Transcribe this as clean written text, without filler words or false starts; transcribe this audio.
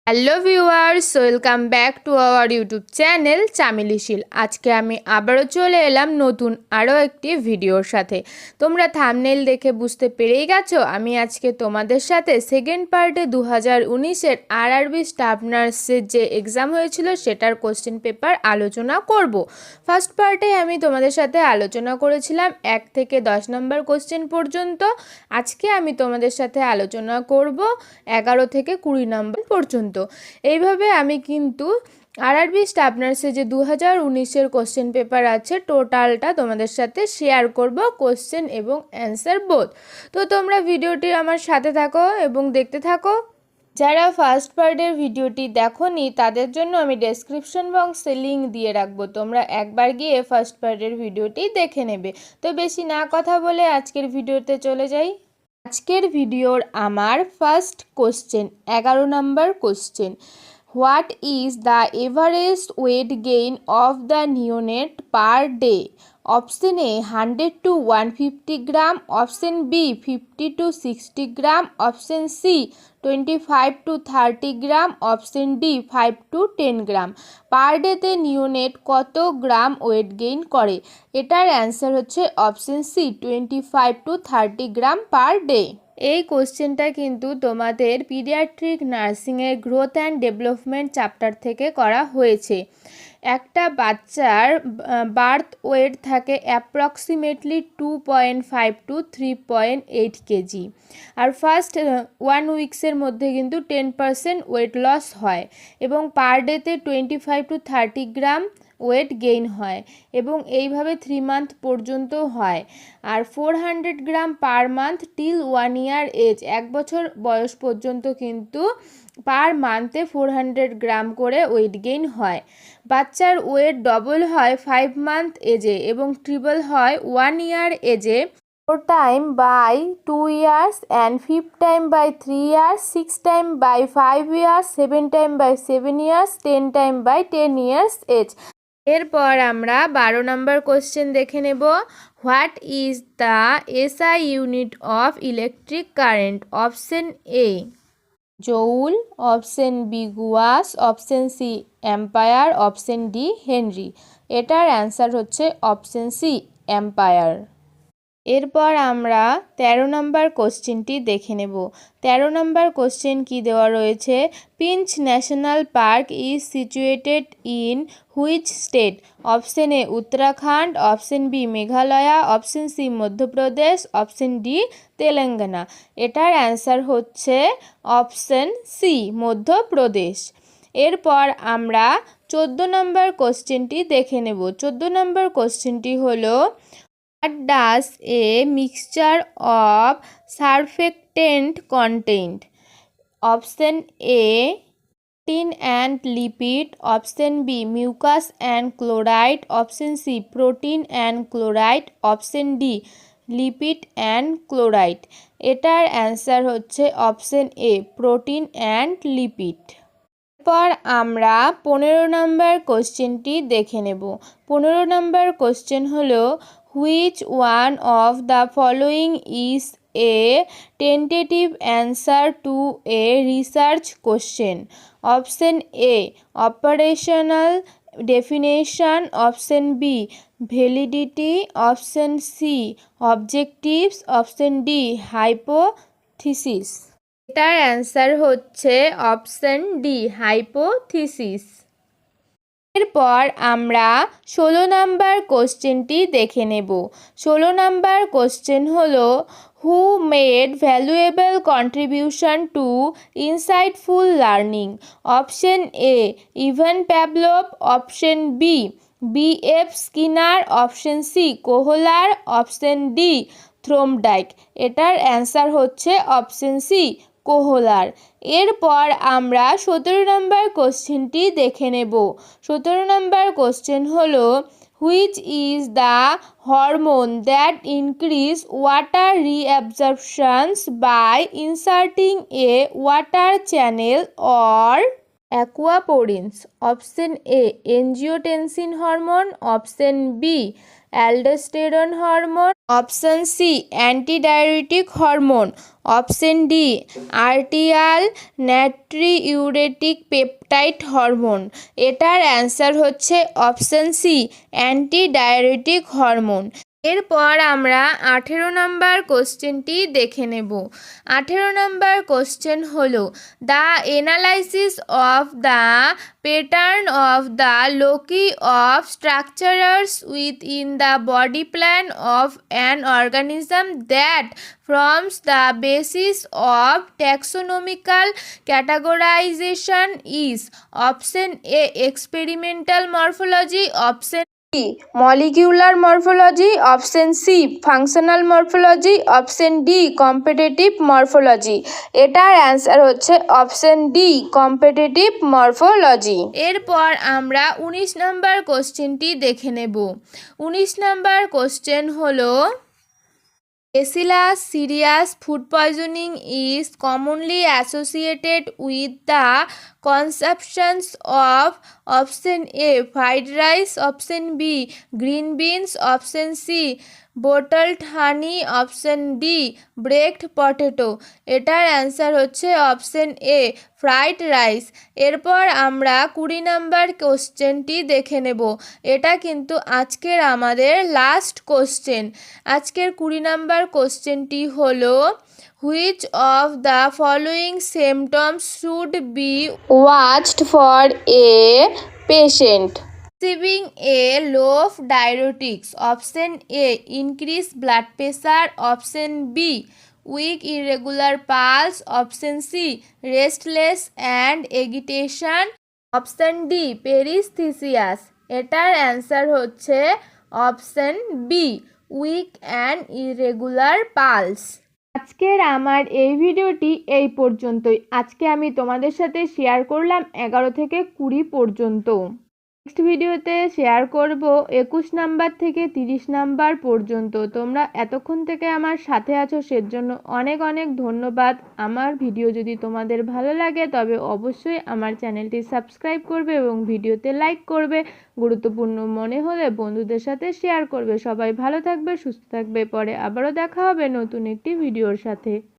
Hello viewers, welcome back to our YouTube channel চামেলিশীল। আজকে আমি আবারও চলে এলাম নতুন আরও একটি ভিডিওর সাথে। তোমরা থাম্বনেইল দেখে বুঝতে পেরেই গেছো আমি আজকে তোমাদের সাথে সেকেন্ড পার্টে 2019-এর আরআরবি স্টাফ নার্সের যে এক্সাম হয়েছিল সেটার কোশ্চেন পেপার আলোচনা করব। ফার্স্ট পার্টে আমি তোমাদের সাথে আলোচনা করেছিলাম 1 থেকে 10 নম্বর কোশ্চেন পর্যন্ত। আজকে আমি তোমাদের সাথে আলোচনা করব 11 থেকে 20 নম্বর পর্যন্ত। এইভাবে আমি কিন্তু আরআরবি স্টাফ নার্সে যে 2019-এর কোশ্চেন পেপার আছে টোটালটা তোমাদের সাথে শেয়ার করব, কোশ্চেন এবং অ্যান্সার বোথ। তো তোমরা ভিডিওটি আমার সাথে থাকো এবং দেখতে থাকো। যারা ফার্স্ট পার্টের ভিডিওটি দেখোনি তাদের জন্য আমি ডেসক্রিপশন বক্সে লিঙ্ক দিয়ে রাখবো, তোমরা একবার গিয়ে ফার্স্ট পার্টের ভিডিওটি দেখে নেবে। তো বেশি না কথা বলে আজকের ভিডিওতে চলে যাই। আজকের ভিডিওর আমার ফার্স্ট কোশ্চেন 11 নম্বর কোশ্চেন। What is the average weight gain of the neonate per day? Option A 100 to 150 gram, option B 50 to 60 gram, option C 25 to 30 gram, option D 5 to 10 gram. Per ডেতে নিওনেট কত গ্রাম weight gain করে? এটার answer হচ্ছে option C 25 to 30 gram per day. এই কোশ্চেনটা কিন্তু তোমাদের pediatric নার্সিংয়ের গ্রোথ অ্যান্ড ডেভেলপমেন্ট চ্যাপ্টার থেকে করা হয়েছে। একটা বাচ্চার বার্থ ওয়েট থাকে অ্যাপ্রক্সিমেটলি 2.5 to 3.8 কেজি, আর ফার্স্ট 1 উইক্সের মধ্যে কিন্তু 10% ওয়েট লস হয় এবং পার ডেতে 25 to 30 গ্রাম ওয়েট গেইন হয় এবং এইভাবে 3 মান্থ পর্যন্ত হয়। আর 400 গ্রাম পার মান্থ টিল 1 ইয়ার এজ, 1 বছর বয়স পর্যন্ত কিন্তু পার মান্থে 400 গ্রাম করে ওয়েট গেইন হয়। বাচ্চার ওয়েট ডবল হয় 5 মান্থ এজে এবং ট্রিপল হয় 1 ইয়ার এজে, 4 time by 2 years and 5 time by 3 years, 6 time by 5 years, 7 time by 7 years, 10 time by 10 years age. এরপর আমরা 12 নম্বর কোশ্চেন দেখে নেব। What is the SI unit of electric current? Option A joule, option B gauss, option C ampere, option D henry. এটার answer হচ্ছে option C ampere. এরপর আমরা 13 নম্বর কোশ্চেনটি দেখে নেব। 13 নম্বর কোশ্চেন কি দেওয়া রয়েছে? Pench national park is situated in which state? Option A Uttarakhand, option B Meghalaya, option C Madhya Pradesh, option D Telangana. এটার অ্যান্সার হচ্ছে অপশন সি মধ্যপ্রদেশ। এরপর আমরা 14 নম্বর কোশ্চেনটি দেখে নেব। 14 নম্বর কোশ্চেনটি হলো what does a mixture of surfactant contain? Option A protein and lipid, option B mucus and chloride, option C protein and chloride, option D lipid and chloride. এটার অ্যান্সার হচ্ছে option A protein and lipid. এরপর আমরা 15 নম্বর কোশ্চেনটি দেখে নেব। 15 নম্বর question হলো which one of the following is a tentative answer to a research question? Option A operational definition, option B validity, option C objectives, option D hypothesis. এটার answer হচ্ছে অপশন ডি হাইপোথিসিস। এরপর আমরা 16 নম্বর কোশ্চেনটি দেখে নেব। 16 number question হলো who made valuable contribution to insightful learning? Option A Ivan Pavlov, option B B F. Skinner, option C Kohler, option D Thorndike. এটার answer হচ্ছে অপশন সি কোহলার। এরপর আমরা 17 নম্বর কোশ্চেনটি দেখে নেব। 17 নম্বর কোশ্চেন হলো which is the hormone that increase water reabsorptions by inserting a water channel or aquaporins? Option A angiotensin hormone, option B aldosterone hormone, option C antidiuretic hormone, option D atrial natriuretic peptide hormone. এটার answer হচ্ছে option C antidiuretic hormone. এরপর আমরা 18 number কোশ্চেনটি দেখে নেব। 18 number question হলো the analysis of the pattern of the loci of structures within the body plan of an organism that forms the basis of taxonomical categorization is option A experimental morphology, option B molecular morphology, option C functional morphology, option D competitive morphology। এটার answer হচ্ছে option D competitive morphology. এরপর আমরা 19 নম্বর কোশ্চেনটি দেখে নেব। 19 নম্বর question হলো Bacillus cereus food poisoning is commonly associated with the consumption of option A fried rice, option B green beans, option C bottled honey, option D baked potato। এটার answer হচ্ছে option এ fried rice. এরপর আমরা 20 নম্বর কোশ্চেনটি দেখে নেব। এটা কিন্তু আজকের আমাদের লাস্ট কোশ্চেন। আজকের 20 নম্বর কোশ্চেনটি হলো which of the following symptoms should be watched for a patient receiving a low diuretics, option A increase blood pressure, option B weak irregular pulse, option C restless and agitation, option D peristhesias। এটার answer হচ্ছে option B week and irregular pulse. আজকের আমার এই ভিডিওটি এই পর্যন্তই। আজকে আমি তোমাদের সাথে শেয়ার করলাম 11 থেকে 20 পর্যন্ত। নেক্সট ভিডিওতে শেয়ার করব 21 নাম্বার থেকে 30 নাম্বার পর্যন্ত। তোমরা এতক্ষণ থেকে আমার সাথে আছো সেজন্য অনেক অনেক ধন্যবাদ। আমার ভিডিও যদি তোমাদের ভালো লাগে তবে অবশ্যই আমার চ্যানেলটি সাবস্ক্রাইব করবে এবং ভিডিওতে লাইক করবে। গুরুত্বপূর্ণ মনে হলে বন্ধুদের সাথে শেয়ার করবে। সবাই ভালো থাকবে, সুস্থ থাকবে। পরে আবারও দেখা হবে নতুন একটি ভিডিওর সাথে।